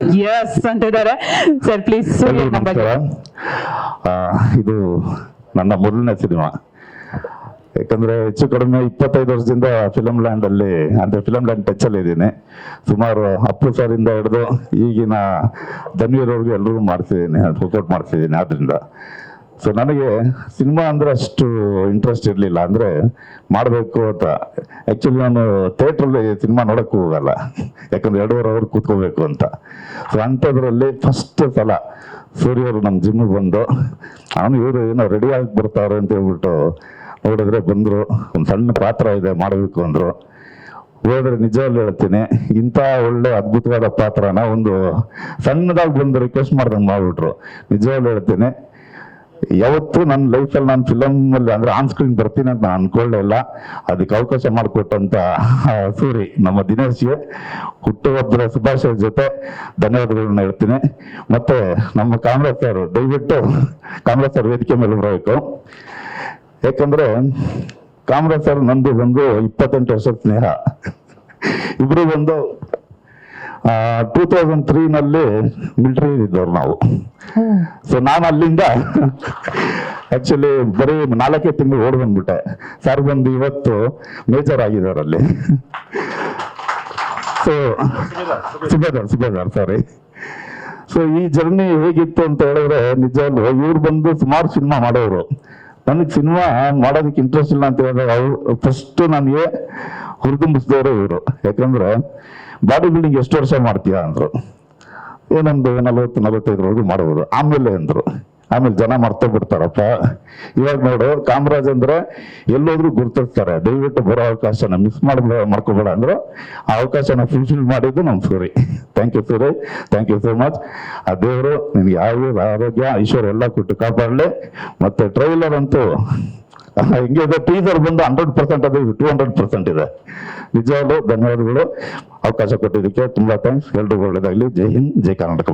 S ಅಂತಿದ್ದಾರೆ sir. Please ನಮಸ್ಕಾರ. ಇದು ನನ್ನ ಮೊದಲನೇ ಸಿನಿಮಾ. ಯಾಕಂದ್ರೆ ಹೆಚ್ಚು ಕಡಿಮೆ 25 ವರ್ಷದಿಂದ ಫಿಲಂ ಲ್ಯಾಂಡ್ ಅಲ್ಲಿ, ಅಂದ್ರೆ ಫಿಲಂ ಲ್ಯಾಂಡ್ ಟಚ್ ಅಲ್ಲಿ ಇದ್ದೀನಿ. ಸುಮಾರು ಅಪ್ಪು ಸರ್ ಇಂದ ಹಿಡಿದು ಈಗಿನ ಧನ್ವೀರ್ವರೆಗೂ ಎಲ್ಲರೂ ಮಾಡ್ತಿದ್ದೀನಿ, ವರ್ಕೌಟ್ ಮಾಡ್ತಿದ್ದೀನಿ. ಆದ್ರಿಂದ ಸೊ ನನಗೆ ಸಿನಿಮಾ ಅಂದ್ರೆ ಅಷ್ಟು ಇಂಟ್ರೆಸ್ಟ್ ಇರಲಿಲ್ಲ, ಅಂದ್ರೆ ಮಾಡಬೇಕು ಅಂತ. ಆ್ಯಕ್ಚುಲಿ ನಾನು ಥಿಯೇಟ್ರಲ್ಲಿ ಸಿನಿಮಾ ನೋಡೋಕ್ಕೂ ಹೋಗಲ್ಲ, ಯಾಕಂದ್ರೆ 2.5 ಅವರ್ ಕೂತ್ಕೋಬೇಕು ಅಂತ. ಸೊ ಅಂಥದ್ರಲ್ಲಿ ಫಸ್ಟ್ ಸಲ ಸೂರ್ಯವರು ನಮ್ಮ ಜಿಮ್ಮಿಗೆ ಬಂದು, ಇವರು ಏನೋ ರೆಡಿ ಆಗಿ ಬರ್ತಾರೆ ಅಂತ ಹೇಳ್ಬಿಟ್ಟು ನೋಡಿದ್ರೆ ಬಂದರು. ಒಂದು ಸಣ್ಣ ಪಾತ್ರ ಇದೆ ಮಾಡಬೇಕು ಅಂದರು. ಹೋದ್ರೆ ನಿಜವಾಗ್ಲೂ ಹೇಳ್ತೀನಿ, ಇಂಥ ಒಳ್ಳೆ ಅದ್ಭುತವಾದ ಪಾತ್ರನ ಒಂದು ಸಣ್ಣದಾಗಿ ಬಂದು ರಿಕ್ವೆಸ್ಟ್ ಮಾಡ್ದಂಗೆ ಮಾಡಿಬಿಟ್ರು. ನಿಜವಾಗ್ಲೂ ಹೇಳ್ತೀನಿ, ಯಾವತ್ತೂ ನನ್ನ ಲೈಫಲ್ಲಿ ನಾನು ಫಿಲಮಲ್ಲಿ ಅಂದ್ರೆ ಆನ್ ಸ್ಕ್ರೀನ್ ಬರ್ತೀನಿ ಅಂತ ನಾನು ಅನ್ಕೊಳ್ಳೇ ಇಲ್ಲ. ಅದಕ್ಕೆ ಅವಕಾಶ ಮಾಡಿಕೊಟ್ಟಂತ ಸೂರಿ ನಮ್ಮ ದಿನೇಶ್ಗೆ ಹುಟ್ಟುಹಬ್ಬದ ಶುಭಾಶಯ ಜೊತೆ ಧನ್ಯವಾದಗಳನ್ನ ಹೇಳ್ತೀನಿ. ಮತ್ತೆ ನಮ್ಮ ಕಾಮರಾಜ್ ಸರ್, ದಯವಿಟ್ಟು ಕಾಮರಾಜ್ ಸರ್ ವೇದಿಕೆ ಮೇಲೆ ಬರಬೇಕು. ಯಾಕಂದ್ರೆ ಕಾಮರಾಜ್ ಸರ್ ನಂದು ಬಂದು 28 ವರ್ಷದ ಸ್ನೇಹ. ಇಬ್ರು ಬಂದು 2003ನಲ್ಲಿ ಮಿಲಿಟರಿ ಇದ್ದವ್ರು ನಾವು. ಸೊ ನಾನು ಅಲ್ಲಿಂದ ಆಕ್ಚುಲಿ ಬರೀ 4 ತಿಂಗಳು ಓಡ್ ಬಂದ್ಬಿಟ್ಟೆ. ಸರ್ ಬಂದು ಇವತ್ತು ಮೇಜರ್ ಆಗಿದ್ದಾರೆ ಅಲ್ಲಿ. ಸೊ ಸುಬೇದಾರ್ ಸಾರಿ. ಸೊ ಈ ಜರ್ನಿ ಹೇಗಿತ್ತು ಅಂತ ಹೇಳಿದ್ರೆ, ನಿಜವಾಗ್ಲು ಇವ್ರು ಬಂದು ಸುಮಾರು ಸಿನಿಮಾ ಮಾಡೋರು. ನನಗೆ ಸಿನಿಮಾ ಮಾಡೋದಕ್ಕೆ ಇಂಟ್ರೆಸ್ಟ್ ಇಲ್ಲ ಅಂತ ಹೇಳಿದ್ರೆ ಅವ್ರು ಫಸ್ಟ್ ನನಗೆ ಹುರಿದುಂಬಿಸಿದವರು ಇವರು. ಯಾಕಂದ್ರೆ ಬಾಡಿ ಬಿಲ್ಡಿಂಗ್ ಎಷ್ಟು ವರ್ಷ ಮಾಡ್ತೀಯಾ ಅಂದ್ರು. ಏನೊಂದು 40-45ವರೆಗೂ ಮಾಡ್ಬೋದು, ಆಮೇಲೆ ಅಂದ್ರು. ಆಮೇಲೆ ಜನ ಮರ್ತೋಗ್ಬಿಡ್ತಾರಪ್ಪ. ಇವಾಗ ನೋಡು, ಕಾಮರಾಜ್ ಅಂದ್ರೆ ಎಲ್ಲೋದ್ರೂ ಗುರ್ತಿರ್ತಾರೆ. ದಯವಿಟ್ಟು ಬರೋ ಅವಕಾಶನ ಮಿಸ್ ಮಾಡ್ಕೋಬೇಡ ಅಂದ್ರು. ಆ ಅವಕಾಶನ ಫುಲ್ಫಿಲ್ ಮಾಡಿದ್ದು ನಮ್ಮ Suri. Thank you Suri, thank you so much. ಆ ದೇವರು ನಿನ್ಗೆ ಆರೋಗ್ಯ ಐಶ್ವರ್ಯ ಎಲ್ಲ ಕೊಟ್ಟು ಕಾಪಾಡಲಿ. ಮತ್ತೆ ಟ್ರೈಲರ್ ಅಂತೂ ಹಿಂಗೆ ಇದೆ. ಟೀಸರ್ ಬಂದು 100% ಅದು 200% ಇದೆ. ನಿಜವಾಗ್ಲೂ ಧನ್ಯವಾದಗಳು. ಅವಕಾಶ ಕೊಟ್ಟಿದ್ದಕ್ಕೆ ತುಂಬಾ ಥ್ಯಾಂಕ್ಸ್. ಎಲ್ರಿಗೂ ಒಳ್ಳೇದಾಗ್ಲಿ. ಜೈ ಹಿಂದ್, ಜೈ ಕರ್ನಾಟಕ.